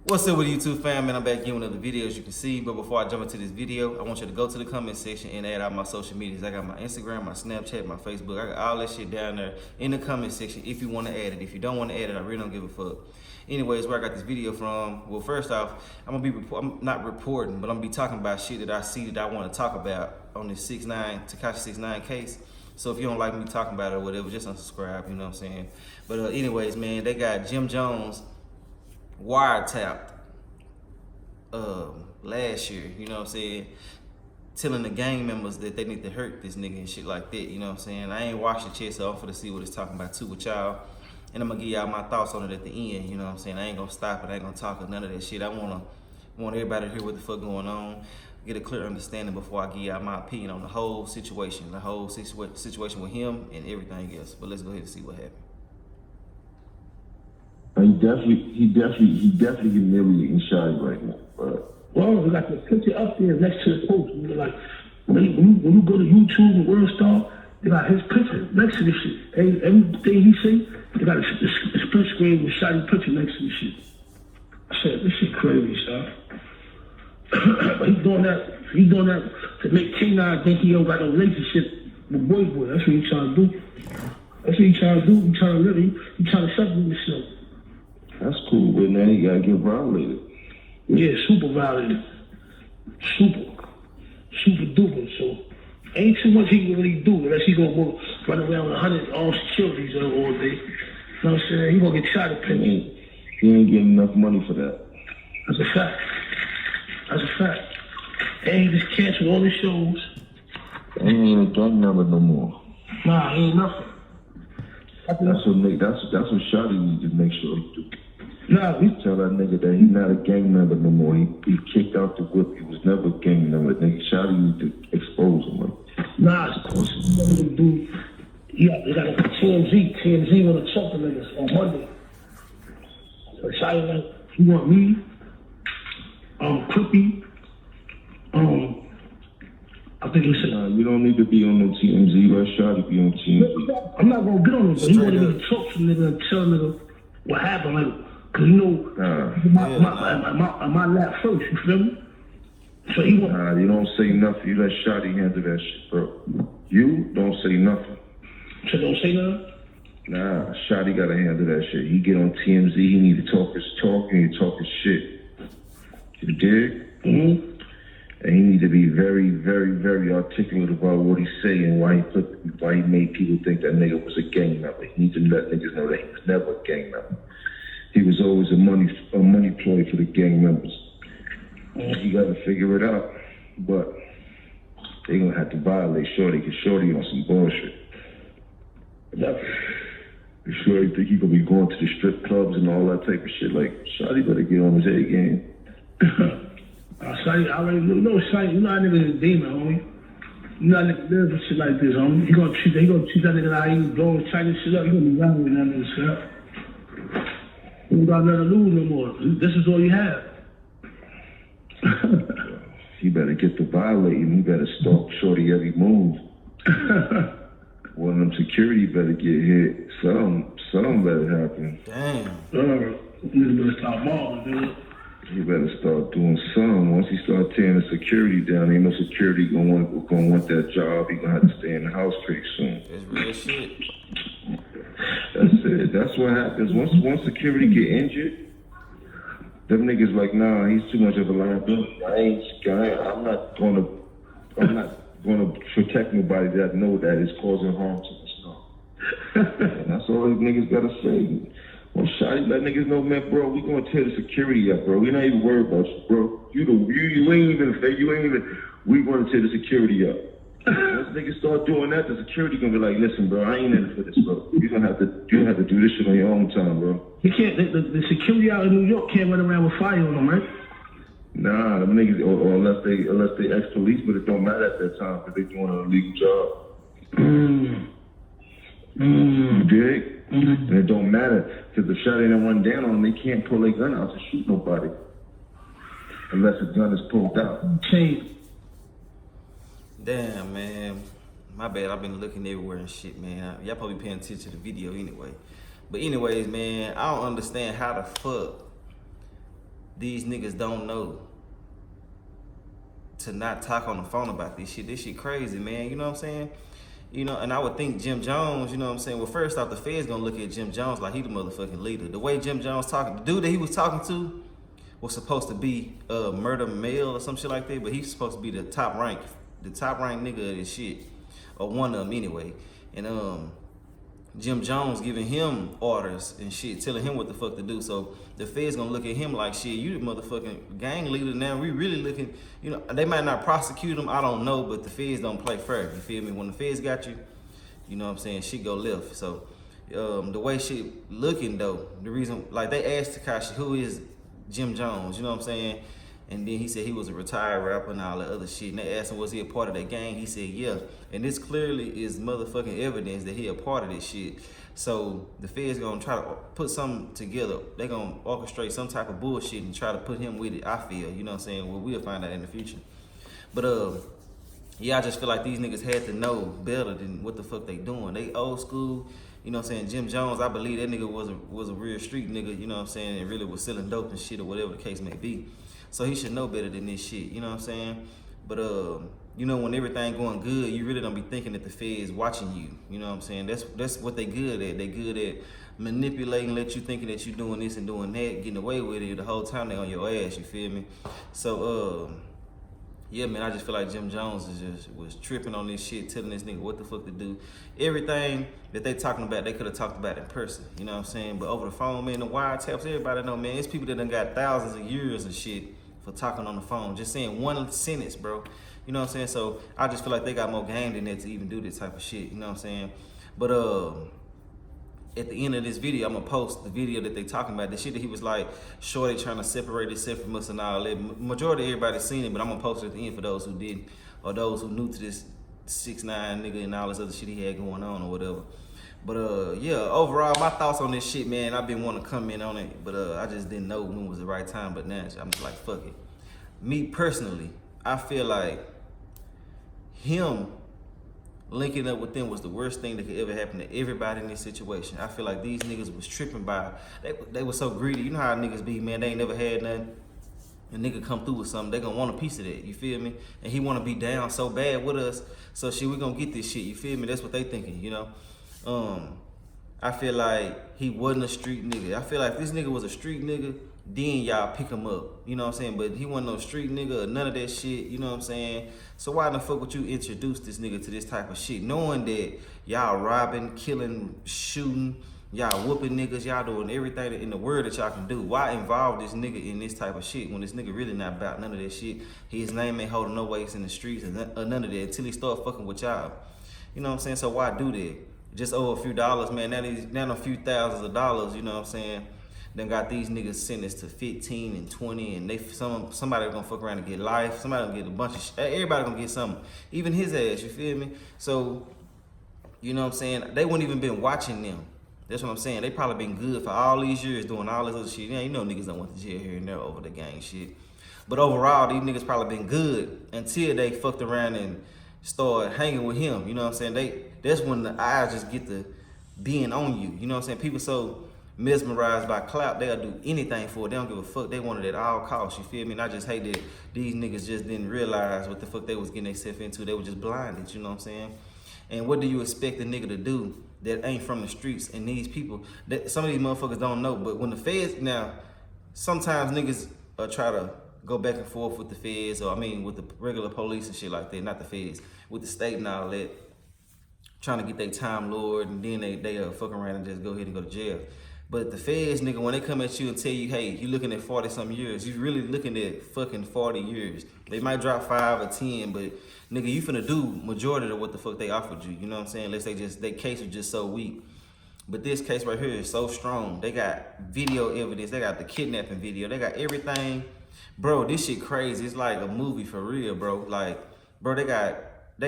What's up with YouTube fam, man? I'm back again with another video, as you can see. But before I jump into this video, I want you to go to the comment section and add out my social medias. I got my Instagram, my Snapchat, my Facebook. I got all that shit down there in the comment section if you want to add it. If you don't want to add it, I really don't give a fuck. Anyways, where I got this video from, well, first off, I'm not reporting, but I'm gonna be talking about shit that I see that I want to talk about on this Tekashi69 case. So if you don't like me talking about it or whatever, just unsubscribe, you know what I'm saying? But anyways, man, they got Jim Jones wiretapped last year, you know what I'm saying, telling the gang members that they need to hurt this nigga and shit like that, you know what I'm saying. I ain't watched the shit, so I'm finna see what it's talking about too with y'all, and I'm gonna give y'all my thoughts on it at the end, you know what I'm saying. I ain't gonna stop it, I ain't gonna talk or none of that shit. I want everybody to hear what the fuck going on, get a clear understanding before I give y'all my opinion on the whole situation with him and everything else. But let's go ahead and see what happened. He definitely humiliating Shotty right now. Well, we got the picture up there next to the post. Like when you go to YouTube and World Star, they got his picture next to the shit. Everything he say, they got a split screen with Shotty picture next to the shit. I said, this shit crazy, son. But he's doing that to make K9 think he don't got no relationship with boy. That's what he trying to do. He trying to settle this shit. That's cool, but now he gotta get violated. Yeah, super violated. Super duper. So ain't too much he can really do unless he gonna go run around with 100 armed securities all day. You know what I'm saying? He gonna get shot at penny. He ain't getting enough money for that. That's a fact. And he just canceled all his shows. He ain't a gang member no more. Nah, he ain't nothing. That's what Shotty need to make sure he do. Nah, Tell that nigga that he's not a gang member no more. He kicked out the whip. He was never a gang member. Nigga, Shotty need to expose him. Nah, of course he's gonna do. Yeah, they got a TMZ. TMZ wanna choke the niggas on Monday. So Shotty like, he want me, Crippy, I think he said, you don't need to be on no TMZ. Let Shotty be on TMZ. I'm not gonna get on him, but he wanted me to choke some nigga and tell nigga what happened. Like, cause you know, my lap first, you feel me? So he want. You don't say nothing. You let Shotty handle that shit, bro. You don't say nothing. So don't say nothing? Nah, Shotty gotta handle that shit. He get on TMZ, he need to talk his talk, and he talk his shit. You dig? Mm-hmm. And he need to be very, very, very articulate about what he's saying, why he made people think that nigga was a gang member. He need to let niggas know that he was never a gang member. He was always a money ploy for the gang members. You gotta figure it out. But they gonna have to violate Shorty, cause Shorty on some bullshit. Shorty think he gonna be going to the strip clubs and all that type of shit. Like, Shorty better get on his A game. Shotty, I already know Shotty, you know that nigga is a demon, homie. You know that nigga live for shit like this, homie. He gonna treat that nigga like he was blowing China shit up. He gonna be running with that nigga shit up. You don't got nothing to lose no more. This is all you have. He better get to violating. He better stalk Shorty every move. One of them security better get hit. Something better happen. Damn. You better stop balling, dude. He better start doing something. Once he start tearing the security down, ain't no security gonna want that job. He gonna have to stay in the house pretty soon. That's real shit. That's it. That's what happens. Once security get injured, them niggas like, nah, he's too much of a liability. I'm not gonna protect nobody that know that is causing harm to the stuff. And that's all these niggas gotta say. Well, Shotty, let niggas know, man, bro, we gonna tear the security up, bro. We not even worried about you, bro. You ain't even, we gonna tear the security up. Once niggas start doing that, the security gonna be like, listen, bro, I ain't in it for this, bro. You gonna have to do this shit on your own time, bro. You can't, the security out in New York can't run around with fire on them, right? Nah, them niggas, or unless they ex-police, but it don't matter at that time, because they doing an illegal job. You dig? And it don't matter, because the shot ain't run down on them, they can't pull their gun out to shoot nobody. Unless the gun is pulled out. Damn, man. My bad, I've been looking everywhere and shit, man. Y'all probably paying attention to the video anyway. But anyways, man, I don't understand how the fuck these niggas don't know to not talk on the phone about this shit. This shit crazy, man. You know what I'm saying? You know, and I would think Jim Jones, you know what I'm saying? Well, first off, the Fed's gonna look at Jim Jones like he the motherfucking leader. The way Jim Jones talking, the dude that he was talking to was supposed to be Murder Male or some shit like that, but he's supposed to be the top rank nigga of this shit, or one of them anyway. And Jim Jones giving him orders and shit, telling him what the fuck to do. So the Feds gonna look at him like, shit, you the motherfucking gang leader now. We really looking, you know, they might not prosecute him, I don't know, but the Feds don't play fair, you feel me? When the Feds got you, you know what I'm saying, shit go left. So the way shit looking though, the reason, like they asked Tekashi, who is Jim Jones, you know what I'm saying? And then he said he was a retired rapper and all that other shit. And they asked him, was he a part of that gang? He said, yeah. And this clearly is motherfucking evidence that he a part of this shit. So the Feds gonna try to put something together. They gonna orchestrate some type of bullshit and try to put him with it, I feel. You know what I'm saying? Well, we'll find out in the future. But yeah, I just feel like these niggas had to know better than what the fuck they doing. They old school. You know what I'm saying? Jim Jones, I believe that nigga was a real street nigga, you know what I'm saying? And really was selling dope and shit or whatever the case may be. So he should know better than this shit, you know what I'm saying? But you know, when everything going good, you really don't be thinking that the Feds watching you. You know what I'm saying? That's what they good at. They good at manipulating, let you thinking that you doing this and doing that, getting away with it the whole time they on your ass, you feel me? So yeah, man, I just feel like Jim Jones was tripping on this shit, telling this nigga what the fuck to do. Everything that they talking about, they could have talked about in person, you know what I'm saying? But over the phone, man, the wiretaps, everybody know, man, it's people that done got thousands of years of shit for talking on the phone, just saying one sentence, bro. You know what I'm saying? So I just feel like they got more game than that to even do this type of shit, you know what I'm saying? But at the end of this video, I'm gonna post the video that they talking about. The shit that he was like, Shorty trying to separate himself from us and all that. Majority of everybody seen it, but I'm gonna post it at the end for those who didn't, or those who new to this 6ix9ine nigga and all this other shit he had going on or whatever. But yeah, overall, my thoughts on this shit, man, I've been wanting to comment on it, but I just didn't know when was the right time. But now I'm just like, fuck it. Me personally, I feel like him linking up with them was the worst thing that could ever happen to everybody in this situation. I feel like these niggas was tripping by, they were so greedy. You know how niggas be, man, they ain't never had nothing. A nigga come through with something, they gonna want a piece of that, you feel me? And he wanna be down so bad with us, so shit, we gonna get this shit, you feel me? That's what they thinking, you know? I feel like he wasn't a street nigga. I feel like if this nigga was a street nigga, then y'all pick him up, you know what I'm saying? But he wasn't no street nigga or none of that shit, you know what I'm saying? So why the fuck would you introduce this nigga to this type of shit, knowing that y'all robbing, killing, shooting, y'all whooping niggas, y'all doing everything in the world that y'all can do? Why involve this nigga in this type of shit when this nigga really not about none of that shit? His name ain't holding no weights in the streets and none of that until he start fucking with y'all. You know what I'm saying? So why do that? Just owe a few dollars, man. Now a few thousands of dollars, you know what I'm saying? Then got these niggas sentenced to 15 and 20, and somebody gonna fuck around and get life. Somebody gonna get a bunch of shit. Everybody gonna get something. Even his ass, you feel me? So, you know what I'm saying? They wouldn't even been watching them. That's what I'm saying. They probably been good for all these years doing all this other shit. Yeah, you know niggas don't want to jail here and there over the gang shit. But overall, these niggas probably been good until they fucked around and started hanging with him. You know what I'm saying? That's when the eyes just get to being on you. You know what I'm saying? People so mesmerized by clout, they'll do anything for it. They don't give a fuck. They want it at all costs, you feel me? And I just hate that these niggas just didn't realize what the fuck they was getting themselves into. They were just blinded, you know what I'm saying? And what do you expect a nigga to do that ain't from the streets? And these people, that some of these motherfuckers don't know, but when the feds, now, sometimes niggas try to go back and forth with the feds, or I mean with the regular police and shit like that, not the feds, with the state and all that, trying to get their time lord, and then they fuck around and just go ahead and go to jail. But the feds, nigga, when they come at you and tell you, hey, you looking at 40-some years, you really looking at fucking 40 years. They might drop 5 or 10, but nigga, you finna do majority of what the fuck they offered you. You know what I'm saying? Unless their case was just so weak. But this case right here is so strong. They got video evidence. They got the kidnapping video. They got everything. Bro, this shit crazy. It's like a movie for real, bro. Like, bro, they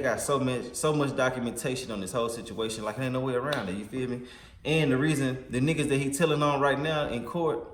got so much documentation on this whole situation. Like, there ain't no way around it. You feel me? And the reason the niggas that he telling on right now in court,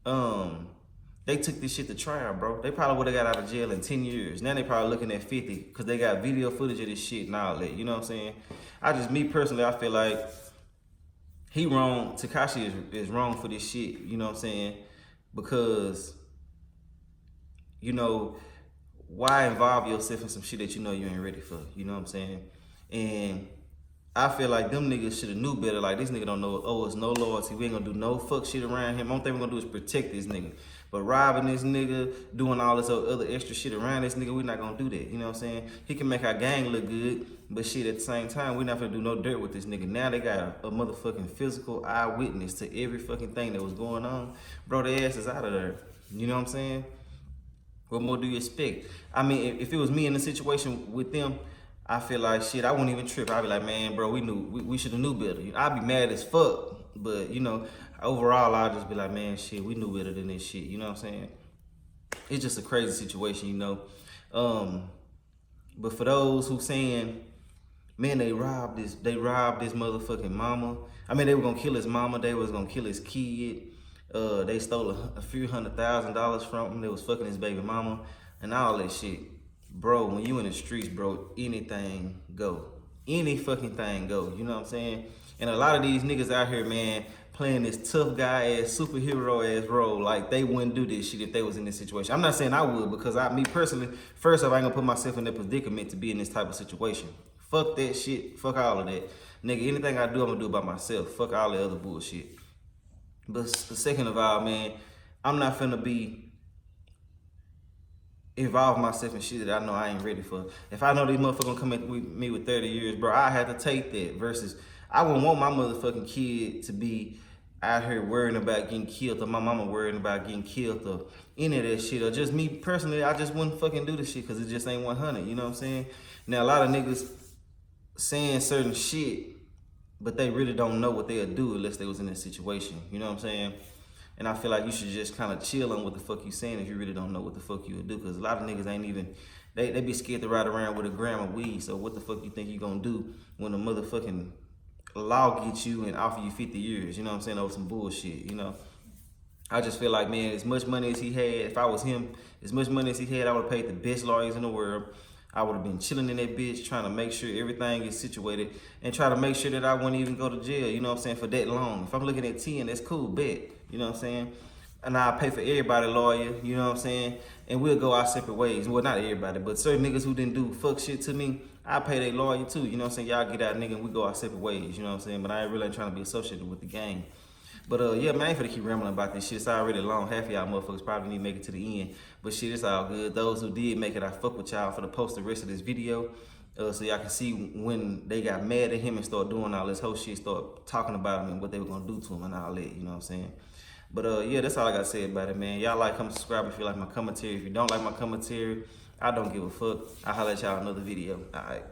they took this shit to trial, bro. They probably would have got out of jail in 10 years. Now they probably looking at 50 because they got video footage of this shit and all that. You know what I'm saying? Me personally, I feel like he wrong. Tekashi is wrong for this shit. You know what I'm saying? Because you know, why involve yourself in some shit that you know you ain't ready for? You know what I'm saying? And I feel like them niggas should have knew better. Like, this nigga don't know, owe us no loyalty. We ain't gonna do no fuck shit around him. Only thing we gonna do is protect this nigga. But robbing this nigga, doing all this other extra shit around this nigga, we not gonna do that. You know what I'm saying? He can make our gang look good, but shit, at the same time, we not gonna do no dirt with this nigga. Now they got a motherfucking physical eyewitness to every fucking thing that was going on. Bro, their ass is out of there. You know what I'm saying? What more do you expect? I mean, if it was me in the situation with them, I feel like shit, I wouldn't even trip. I'd be like, man, bro, we should have knew better. I'd be mad as fuck. But, you know, overall, I'd just be like, man, shit, we knew better than this shit. You know what I'm saying? It's just a crazy situation, you know. But for those who saying, man, they robbed this motherfucking mama. I mean, they were gonna kill his mama. They was gonna kill his kid. They stole a few $100,000 from him. They was fucking his baby mama and all that shit. Bro, when you in the streets, bro, anything go. Any fucking thing go. You know what I'm saying? And a lot of these niggas out here, man, playing this tough guy ass, superhero ass role, like they wouldn't do this shit if they was in this situation. I'm not saying I would, because me personally, first off, I ain't gonna put myself in that predicament to be in this type of situation. Fuck that shit. Fuck all of that. Nigga, anything I do, I'm gonna do by myself. Fuck all the other bullshit. But second of all, man, I'm not finna be involve myself in shit that I know I ain't ready for. If I know these motherfuckers gonna come at me with 30 years, bro, I had to take that. Versus, I wouldn't want my motherfucking kid to be out here worrying about getting killed, or my mama worrying about getting killed, or any of that shit. Or just me personally, I just wouldn't fucking do this shit because it just ain't 100. You know what I'm saying? Now, a lot of niggas saying certain shit, but they really don't know what they'll do unless they was in this situation. You know what I'm saying? And I feel like you should just kind of chill on what the fuck you saying if you really don't know what the fuck you would do. Because a lot of niggas ain't even, they be scared to ride around with a gram of weed. So what the fuck you think you gonna do when the motherfucking law gets you and offer you 50 years? You know what I'm saying? Over some bullshit, you know? I just feel like, man, as much money as he had, if I was him, as much money as he had, I would have paid the best lawyers in the world. I would have been chilling in that bitch, trying to make sure everything is situated and try to make sure that I wouldn't even go to jail, you know what I'm saying, for that long. If I'm looking at 10, that's cool, bet, you know what I'm saying? And I'll pay for everybody lawyer, you know what I'm saying? And we'll go our separate ways. Well, not everybody, but certain niggas who didn't do fuck shit to me, I pay their lawyer too, you know what I'm saying? Y'all get out, nigga, and we go our separate ways, you know what I'm saying? But I ain't really trying to be associated with the gang. But yeah, man, I ain't finna keep rambling about this shit. It's already long. Half of y'all motherfuckers probably need to make it to the end. But shit, it's all good. Those who did make it, I fuck with y'all for the post the rest of this video. So y'all can see when they got mad at him and start doing all this whole shit, start talking about him and what they were gonna do to him and all that, you know what I'm saying? But yeah, that's all I gotta say about it, man. Y'all like, comment, subscribe if you like my commentary. If you don't like my commentary, I don't give a fuck. I'll holler at y'all in another video. All right.